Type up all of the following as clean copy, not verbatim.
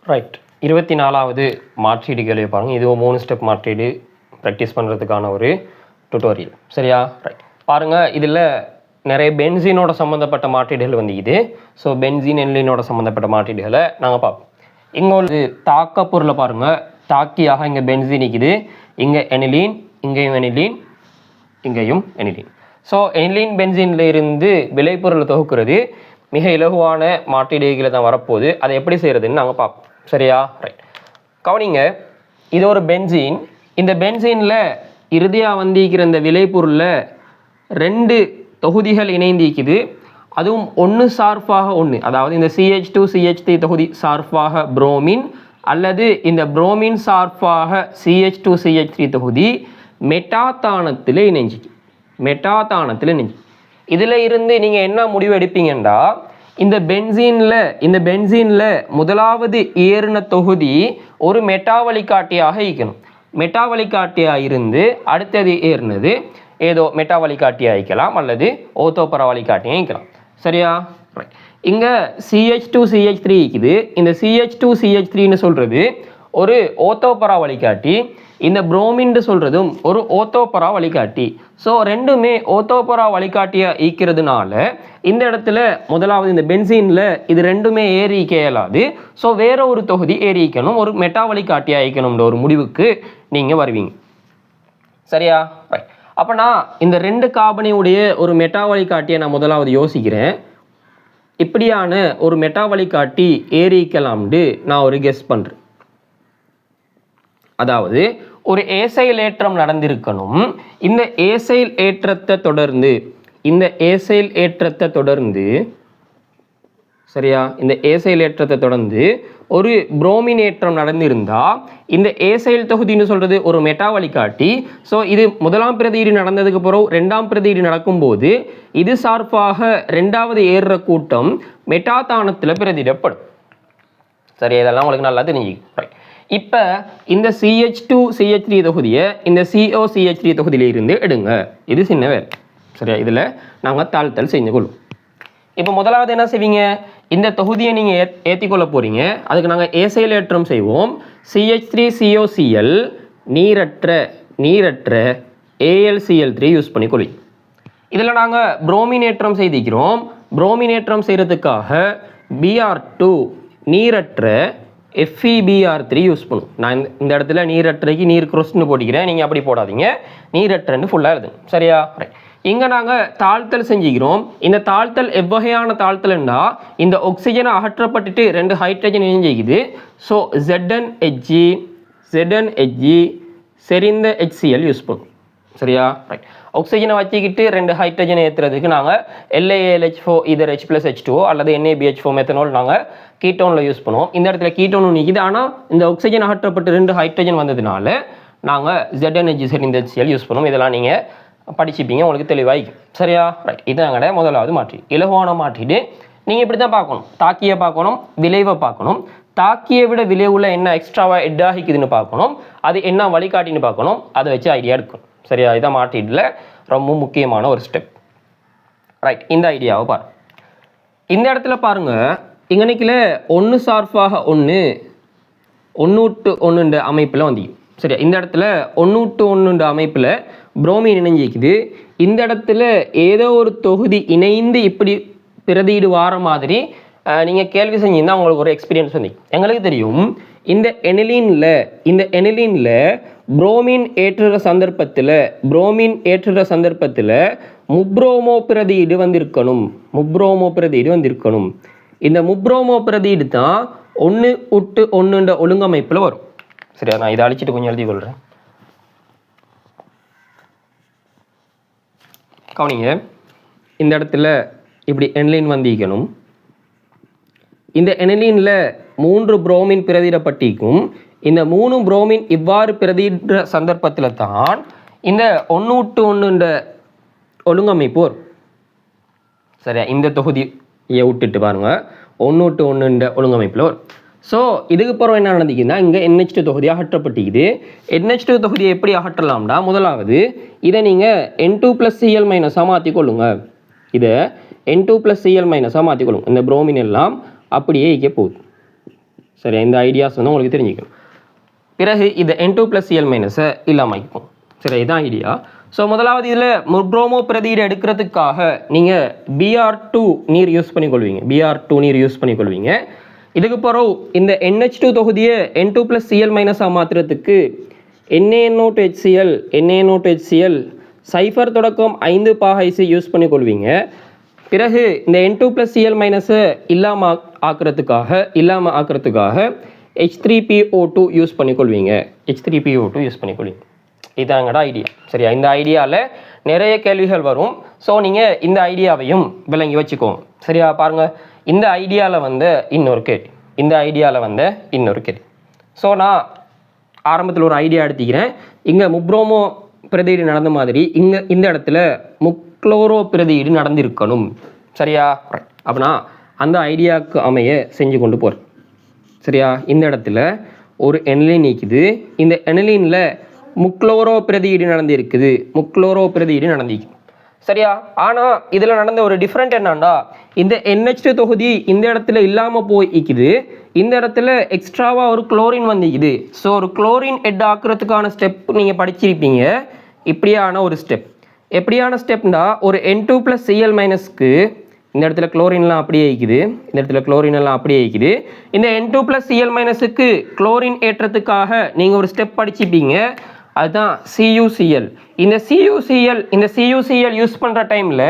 Right. 24வது மாற்றீடு கேள்வி பாருங்கள். இது 3 ஸ்டெப் மாற்றீடு ப்ராக்டிஸ் பண்ணுறதுக்கான ஒரு டுட்டோரியல். சரியா? ரைட். பாருங்கள், இதில் நிறைய பென்சீனோட சம்மந்தப்பட்ட மாற்றீடுகள் இது. ஸோ பென்சீன் என்லீனோட சம்மந்தப்பட்ட மாற்றீடுகளை நாங்கள் பார்ப்போம். இங்கே ஒரு தாக்க பொருளை பாருங்கள். தாக்கியாக இங்கே பென்சீன் நிற்குது, இங்கே எனிலீன், இங்கேயும் எனிலீன், இங்கேயும் எனிலீன். ஸோ எனிலீன் பென்சீனில் இருந்து விளைபொருளை தொகுக்கிறது மிக இலகுவான மாற்றீடுகளை தான் வரப்போகுது. அதை எப்படி செய்கிறதுன்னு நாங்கள் பார்ப்போம். சரியா? ரைட். கவனிங்க, இது ஒரு பென்சீன். இந்த பென்சீனில் இறுதியாக வந்திருக்கிற இந்த விளைபொருளில் 2 தொகுதிகள் இணைந்திருக்குது. அதுவும் ஒன்று சார்பாக ஒன்று, அதாவது இந்த CH2 CH3 தொகுதி சார்பாக புரோமின், அல்லது இந்த புரோமின் சார்பாக CH2 CH3 தொகுதி மெட்டாதானத்தில் இணைஞ்சிக்கு. இதில் இருந்து நீங்கள் என்ன முடிவு எடுப்பீங்கன்னா, இந்த பென்சீனில் முதலாவது ஏறின தொகுதி ஒரு மெட்டா வழிகாட்டியாக இருக்கணும். மெட்டா வழிகாட்டியாக இருந்து அடுத்தது ஏறினது ஏதோ மெட்டா வழிகாட்டியாக இருக்கலாம், அல்லது ஓத்தோபரா வழிகாட்டியாக இருக்கலாம். சரியா? ரைட். இங்கே CH2 CH3 இருக்குது. இந்த CH2 CH3ன்னு சொல்கிறது ஒரு ஓத்தோபரா வழிகாட்டி, இந்த புரோமின்னு சொல்கிறதும் ஒரு ஓத்தோபரா வழிகாட்டி. ஸோ ரெண்டுமே ஓத்தோபரா வழிகாட்டியாக ஈக்கிறதுனால இந்த இடத்துல முதலாவது இந்த பென்சீனில் இது ரெண்டுமே ஏறி இயலாது. ஸோ வேற ஒரு தொகுதி ஏறி ஈக்கணும், ஒரு மெட்டா வழிகாட்டியாக ஈக்கணும்ன்ற ஒரு முடிவுக்கு நீங்கள் வருவீங்க. சரியா? ரைட். அப்போ நான் இந்த 2 கார்பனையுடைய ஒரு மெட்டா வழிகாட்டியை நான் முதலாவது யோசிக்கிறேன். இப்படியான ஒரு மெட்டா வழிகாட்டி ஏறிக்கலாம்னு நான் ஒரு கெஸ் பண்ணுறேன். அதாவது ஒரு ஏசைல் ஏற்றம் நடந்திருக்கணும். இந்த ஏசைல் ஏற்றத்தை தொடர்ந்து சரியா, இந்த ஏசைல் ஏற்றத்தை தொடர்ந்து ஒரு புரோமின் ஏற்றம் நடந்திருந்தால் இந்த ஏசைல் தொகுதின்னு சொல்கிறது ஒரு மெட்டா வழிகாட்டி. ஸோ இது முதலாம் பிரதியீடு நடந்ததுக்கு பிறகு 2ஆம் பிரதியீடு நடக்கும்போது இது சார்பாக 2வது ஏறுற கூட்டம் மெட்டாதானத்தில் பிரதியிடப்படும். சரி, இதெல்லாம் உங்களுக்கு நல்லா தெரிஞ்சுக்கும். இப்போ இந்த CH2 CH3 தொகுதியை இந்த CO CH3 தொகுதியிலிருந்து எடுங்க. இது சின்ன வேலை. சரியா? இதில் நாங்கள் தாழ்த்தல் செஞ்சு கொள்ளும். இப்போ முதலாவது என்ன செய்வீங்க, இந்த தொகுதியை நீங்கள் ஏற்றிக்கொள்ள போகிறீங்க. அதுக்கு நாங்கள் ஏசைல் ஏற்றம் செய்வோம். CH3COCl நீரற்ற AlCl3 use பண்ணிக்கொள்ளி. இதில் நாங்கள் புரோமின் ஏற்றம் செய்திக்கிறோம். புரோமின் ஏற்றம் செய்கிறதுக்காக Br2 நீரற்ற FeBr3 யூஸ் பண்ணும். நான் இந்த இடத்துல நீரற்றைக்கு நீர் குரோஸ்ன்னு போட்டிக்கிறேன், நீங்கள் அப்படி போடாதீங்க, நீரற்றன்னு ஃபுல்லாக எழுதுங்க. சரியா? ரைட். இங்கே நாங்கள் தாழ்த்தல் செஞ்சுக்கிறோம். இந்த தாழ்த்தல் எவ்வகையான தாழ்த்தல்னா, இந்த ஆக்சிஜனை அகற்றப்பட்டுட்டு 2 ஹைட்ரஜன் இணைஞ்சிக்குது. ஸோ ZnHg செறிந்த HCl யூஸ் பண்ணும். சரியா? ரைட். ஆக்சிஜனை வச்சுக்கிட்டு 2 ஹைட்ரஜனை ஏற்றுறதுக்கு நாங்கள் LaAlH4 இதர் H+H2O அல்லது NaBH4 மெத்தனால் நாங்கள் கீட்டோனில் யூஸ் பண்ணுவோம். இந்த இடத்துல கீட்டோன் நிற்கிது, ஆனால் இந்த ஆக்சிஜன் அகற்றப்பட்டு 2 ஹைட்ரஜன் வந்ததுனால நாங்கள் ZnHg செறிந்த HCl யூஸ் பண்ணுவோம். இதெல்லாம் நீங்கள் படிச்சுப்பீங்க, உங்களுக்கு தெளிவாகிக்கும். சரியா? ரைட். இதாங்கட முதலாவது மாற்றி, இலகுவான மாற்றிட்டு நீங்கள் இப்படி தான் பார்க்கணும். தாக்கியை பார்க்கணும், விளைவை பார்க்கணும். தாக்கியை விட விளைவுல என்ன எக்ஸ்ட்ராவாக எட்டாகிக்குதுன்னு பார்க்கணும், அது என்ன வழிகாட்டின்னு பார்க்கணும், அதை வச்சு ஐடியா எடுக்கணும். சரியா? இதான் மாற்றீட்டில் ரொம்ப முக்கியமான ஒரு ஸ்டெப். ரைட். இந்த ஐடியாவை பாருங்க. இந்த இடத்துல பாருங்க, இங்கனைக்கில் 1 சார்பாக 1 அமைப்பில் வந்தீங்க. சரியா? இந்த இடத்துல 1:1 அமைப்பில் புரோமின் இணைஞ்சிக்குது. இந்த இடத்துல ஏதோ ஒரு தொகுதி இணைந்து இப்படி பிரதியீடு வார மாதிரி நீங்கள் கேள்வி செஞ்சீங்கன்னா உங்களுக்கு ஒரு எக்ஸ்பீரியன்ஸ் வந்தீங்க. எங்களுக்கு தெரியும், இந்த எனிலீனில் புரோமின் ஏற்றுற சந்தர்ப்பத்தில் முப்ரோமோ பிரதியீடு வந்திருக்கணும். இந்த முப்ரோமோ பிரதியீடு தான் 1:1 ஒழுங்கமைப்பில் வரும். சரியா? நான் இதை அழிச்சிட்டு கொஞ்சம் எழுதி கொள்கிறேன். கவனிங்க, இந்த இடத்துல இப்படி எனிலீன் வந்திக்கணும். இந்த எனிலீனில் 3 புரோமின் பிரதியிடப்பட்டிருக்கும். இந்த 3 புரோமின் இவ்வாறு பிரதியிடுற சந்தர்ப்பத்தில் தான் இந்த 1:1 ஒழுங்கமைப்பு வரும். சரியா? இந்த தொகுதியை விட்டுட்டு பாருங்க, 1:1 ஒழுங்கமைப்பில் வரும். ஸோ இதுக்கு பிறகு என்ன நடந்துக்குன்னா, இங்கே NH2 தொகுதி அகற்றப்பட்டிக்குது. NH2 தொகுதியை எப்படி அகற்றலாம்டா, முதலாவது இதை நீங்கள் N2+Cl- மாற்றிக்கொள்ளுங்க. இதை N2+Cl- மாற்றிக்கொள்ளுங்க. இந்த புரோமின் எல்லாம் அப்படியே இங்கே போகுது. சரி, இந்த ஐடியாஸ் வந்து உங்களுக்கு தெரிஞ்சுக்கணும். பிறகு இது N2+Cl- இல்லாமல் இருக்கும். சரி, இதுதான் ஐடியா. ஸோ முதலாவது இதில் முப்ரோமோ பிரதியீடு எடுக்கிறதுக்காக நீங்கள் Br2 நீர் யூஸ் பண்ணிக்கொள்வீங்க. Br2 நீர் யூஸ் பண்ணிக்கொள்வீங்க. இதுக்கு பிறகு இந்த NH2 தொகுதியை N2+Cl- மாற்றுறதுக்கு NaNO2HCl NaNO2HCl சைஃபர் தொடக்கம் 5 பாகைசி யூஸ் பண்ணிக்கொள்வீங்க. பிறகு இந்த N2+Cl- இல்லாமல் ஆக்கிறதுக்காக H3PO2 யூஸ் பண்ணிக்கொள்வீங்க. H3PO2 யூஸ் பண்ணிக்கொள்வீங்க. இதாங்கடா ஐடியா. சரியா, இந்த ஐடியாவில் நிறைய கேள்விகள் வரும். ஸோ நீங்கள் இந்த ஐடியாவையும் விளங்கி வச்சுக்கோங்க. சரியா, பாருங்கள், இந்த ஐடியாவில் வந்து இன்னொரு கேள்வி. ஸோ நான் ஆரம்பத்தில் ஒரு ஐடியா எடுத்துக்கிறேன். இங்கே முப்ரோமோ பிரதியீடு நடந்த மாதிரி இந்த இடத்துல முக்ளோரோ பிரதியீடு நடந்திருக்கணும். சரியா, அப்படின்னா அந்த ஐடியாவுக்கு அமைய செஞ்சு கொண்டு போகிறேன். சரியா, இந்த இடத்துல ஒரு எனிலின் நீக்குது. இந்த எனிலினில் முக்ளோரோ பிரதியீடு நடந்திருக்குது. சரியா, ஆனால் இதில் நடந்த ஒரு டிஃப்ரெண்ட் என்னன்னா, இந்த NH2 தொகுதி இந்த இடத்துல இல்லாமல் போய்க்குது. இந்த இடத்துல எக்ஸ்ட்ராவாக ஒரு குளோரின் வந்துக்குது. ஸோ ஒரு குளோரின் ஹெட் ஆக்குறதுக்கான ஸ்டெப் நீங்கள் படிச்சிருப்பீங்க. இப்படியான ஒரு ஸ்டெப். எப்படியான ஸ்டெப்னா, ஒரு N2+Cl- இந்த இடத்துல குளோரின்லாம் அப்படியே இருக்குது. இந்த N2+Cl- குளோரின் ஏற்றத்துக்காக நீங்கள் ஒரு ஸ்டெப் படிச்சிப்பீங்க. அதுதான் CuCl. இந்த CuCl யூஸ் பண்ணுற டைமில்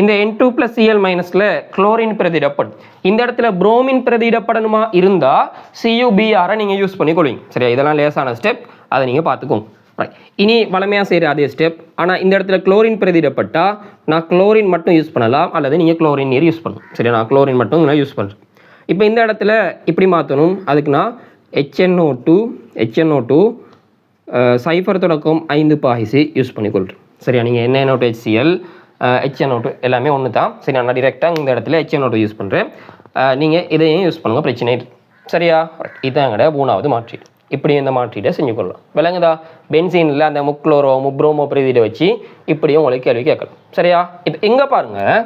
இந்த N2+Cl- குளோரின் பிரதியிடப்படும். இந்த இடத்துல புரோமின் பிரதியிடப்படணுமா இருந்தால் CuBr நீங்கள் யூஸ் பண்ணிக்கொள்வீங்க. சரியா, இதெல்லாம் லேசான ஸ்டெப், அதை நீங்கள் பார்த்துக்கோங்க. இனி வளமையாக செய்கிற அதே ஸ்டெப். ஆனால் இந்த இடத்துல குளோரின் பிரதியிடப்பட்டால் நான் குளோரின் மட்டும் யூஸ் பண்ணலாம், அல்லது நீங்கள் குளோரின் நீர் யூஸ் பண்ணணும். சரியா, நான் குளோரின் மட்டும் நான் யூஸ் பண்ணுறேன். இப்போ இந்த இடத்துல இப்படி மாற்றணும். அதுக்கு நான் HNO2 சைஃபர் தொடக்கம் 5 பாகைசி யூஸ் பண்ணிக்கொள்கிறேன். சரியா, நீங்கள் NaNO2HCl HNO2 எல்லாமே ஒன்று தான். சரி, நான் டிரெக்டாக இந்த இடத்துல HNO2 யூஸ் பண்ணுறேன். நீங்கள் இதையும் யூஸ் பண்ணுங்கள், பிரச்சனை இல்லை. சரியா, இதாங்கட 3வது மாற்றீடு. இப்படி இந்த மாற்றீடை செஞ்சு கொள்ளலாம். விளங்குதா? பென்சீனில் அந்த முப்ரோமோ பிரதியீடை வச்சு இப்படியும் உங்களுக்கு கேள்வி கேட்கலாம். சரியா, இப்போ இங்கே பாருங்கள்,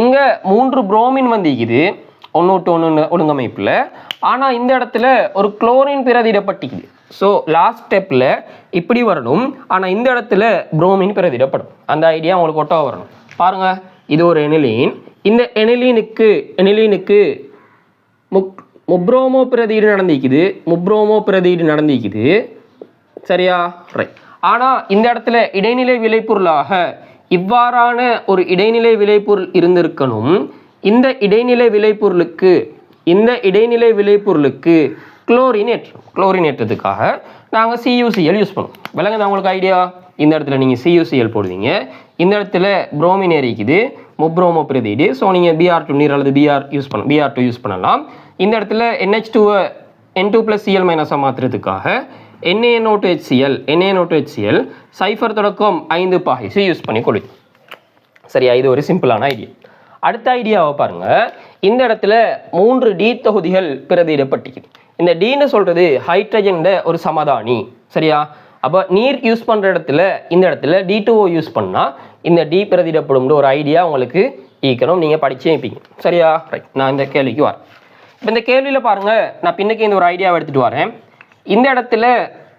இங்கே 3 புரோமின் வந்துக்குது ஒன்று ஒழுங்கமைப்பில். ஆனால் இந்த இடத்துல ஒரு குளோரின் பிரதியிடப்பட்டிக்குது. ஸோ லாஸ்ட் ஸ்டெப்பில் இப்படி வரணும். ஆனால் இந்த இடத்துல புரோமின் பிரதியிடப்படும். அந்த ஐடியா உங்களுக்கு ஒட்டா வரணும். பாருங்கள், இது ஒரு எனிலீன். இந்த எனிலீனுக்கு முப்ரோமோ பிரதியீடு நடந்திக்குது. சரியா, ரைட். ஆனால் இந்த இடத்துல இடைநிலை விளைபொருளாக இவ்வாறான ஒரு இடைநிலை விளைபொருள் இருந்திருக்கணும். இந்த இடைநிலை விளைபொருளுக்கு குளோரின் ஏற்றத்துக்காக நாங்கள் CuCl யூஸ் பண்ணுவோம். விளங்குதா உங்களுக்கு ஐடியா? இந்த இடத்துல நீங்கள் CuCl போடுவீங்க. இந்த இடத்துல புரோமின் ஏறிக்குது, முப்ரோமோ பிரதியீடு. ஸோ நீங்கள் Br2 நீர் அல்லது Br2 யூஸ் பண்ணலாம். இந்த இடத்துல NH2 N2+Cl- மாற்றுறதுக்காக NaNO2HCl சைஃபர் தொடக்கம் 5 பாகைசி யூஸ் பண்ணி கொள்ளும். சரியா, இது ஒரு சிம்பிளான ஐடியா. அடுத்த ஐடியாவை பாருங்க. இந்த இடத்துல 3 D தொகுதிகள் பிரதியிடப்பட்டிருக்கு. இந்த Dன்னு சொல்றது ஹைட்ரஜன் ஒரு சமதானி. சரியா, அப்போ நீர் யூஸ் பண்ணுற இடத்துல இந்த இடத்துல D2O யூஸ் பண்ணால் இந்த D பிரதியிடப்படும் ஒரு ஐடியா உங்களுக்கு ஈக்கணும். நீங்கள் படிச்சே இருப்பீங்க. சரியா, ரைட். நான் இந்த கேள்விக்கு வரேன். இப்போ இந்த கேள்வியில் பாருங்கள், நான் பின்னுக்கு இந்த ஒரு ஐடியாவை எடுத்துகிட்டு வரேன். இந்த இடத்துல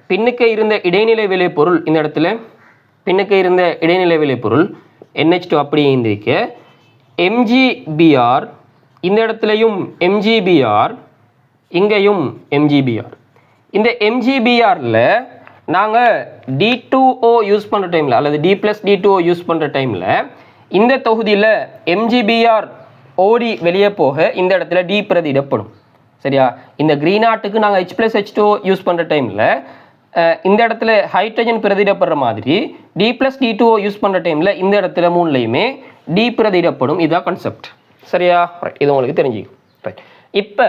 பின்னுக்கு இருந்த இடைநிலை விளைபொருள், NH2 அப்படியே இருந்திருக்கு. MgBr, இந்த இடத்துலையும் MgBr, இங்கேயும் MgBr. இந்த MgBrல நாங்கள் D2O யூஸ் பண்ணுற டைமில் அல்லது D+D2O யூஸ் பண்ணுற டைமில் இந்த தொகுதியில் MgBr ஓடி வெளியே போக இந்த இடத்துல D பிரதியிடப்படும். சரியா, இந்த கிரீனாட்டுக்கு நாங்கள் H+H2O யூஸ் பண்ணுற டைமில் இந்த இடத்துல ஹைட்ரஜன் பிரதியிடப்படுற மாதிரி D+D2O யூஸ் பண்ணுற டைமில் இந்த இடத்துல 3லையுமே D பிரதியிடப்படும். இதுதான் கான்செப்ட். சரியா, ரைட். இது உங்களுக்கு தெரிஞ்சுக்கும். ரைட். இப்போ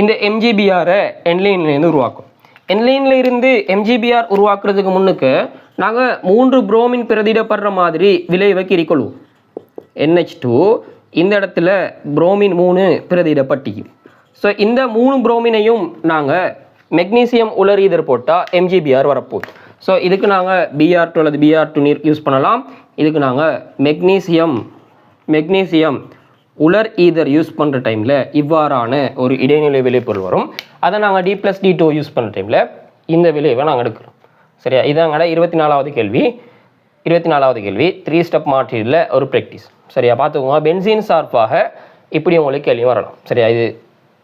இந்த MgBr-ஐ என்லைன்லேருந்து உருவாக்கும். என்லைனில் இருந்து MgBr உருவாக்குறதுக்கு முன்னுக்கு நாங்கள் 3 புரோமின் பிரதியிடப்படுற மாதிரி விளைவை கிரிக்கொள்வோம். NH2 இந்த இடத்துல புரோமின் 3 பிரதியிடப்பட்டிக்குது. ஸோ இந்த 3 புரோமினையும் நாங்கள் மெக்னீசியம் உலரீதர் போட்டால் MgBr வரப்போகுது. ஸோ இதுக்கு நாங்கள் Br2 அல்லது Br2 நீர் யூஸ் பண்ணலாம். இதுக்கு நாங்கள் மெக்னீசியம் உலர் ஈதர் யூஸ் பண்ணுற டைமில் இவ்வாறான ஒரு இடைநிலை விளைபொருள் வரும். அதை நாங்கள் D+D2 யூஸ் பண்ணுற டைமில் இந்த விளைவை நாங்கள் எடுக்கிறோம். சரியா, இதாங்கட 24வது கேள்வி. 24வது கேள்வி 3 ஸ்டெப் மாற்றீடில் ஒரு ப்ராக்டிஸ். சரியா, பார்த்துக்கோங்க. பென்சீன் சார்பாக இப்படி உங்களுக்கு கேள்வி வரலாம். சரியா, இது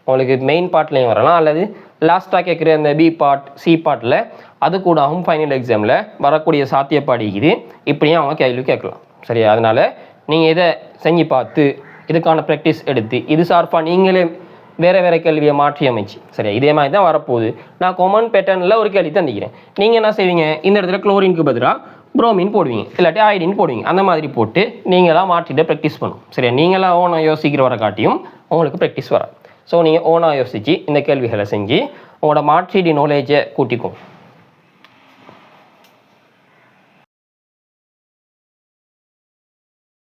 உங்களுக்கு மெயின் பார்ட்லேயும் வரலாம், அல்லது லாஸ்ட்டாக கேட்குற அந்த பி பார்ட் சி பார்ட்டில் அது கூடவும் ஃபைனல் எக்ஸாமில் வரக்கூடிய சாத்தியப்பாடு இது. இப்படியும் அவங்க கேள்வி கேட்கலாம். சரியா, அதனால் நீங்கள் இதை செஞ்சு பார்த்து இதுக்கான ப்ராக்டிஸ் எடுத்து இது சார்பாக நீங்களே வேறு வேறு கேள்வியை மாற்றி அமைச்சு. சரியா, இதே மாதிரி தான் வரப்போகுது. நான் காமன் பேட்டர்னில் ஒரு கேள்வி தந்திக்கிறேன். நீங்கள் என்ன செய்வீங்க, இந்த இடத்துல குளோரினுக்கு பதிலாக புரோமின் போடுவீங்க, இல்லாட்டி அயோடின் போடுவீங்க. அந்த மாதிரி போட்டு நீங்களாம் மாற்றிட்டு ப்ராக்டிஸ் பண்ணும். சரியா, நீங்களாம் ஓனாக யோசிக்கிற வர காட்டியும் உங்களுக்கு ப்ராக்டிஸ் வராது. ஸோ நீங்கள் ஓனாக யோசித்து இந்த கேள்விகளை செஞ்சு உங்களோட மாற்றீடு நாலேஜை கூட்டிக்கும்.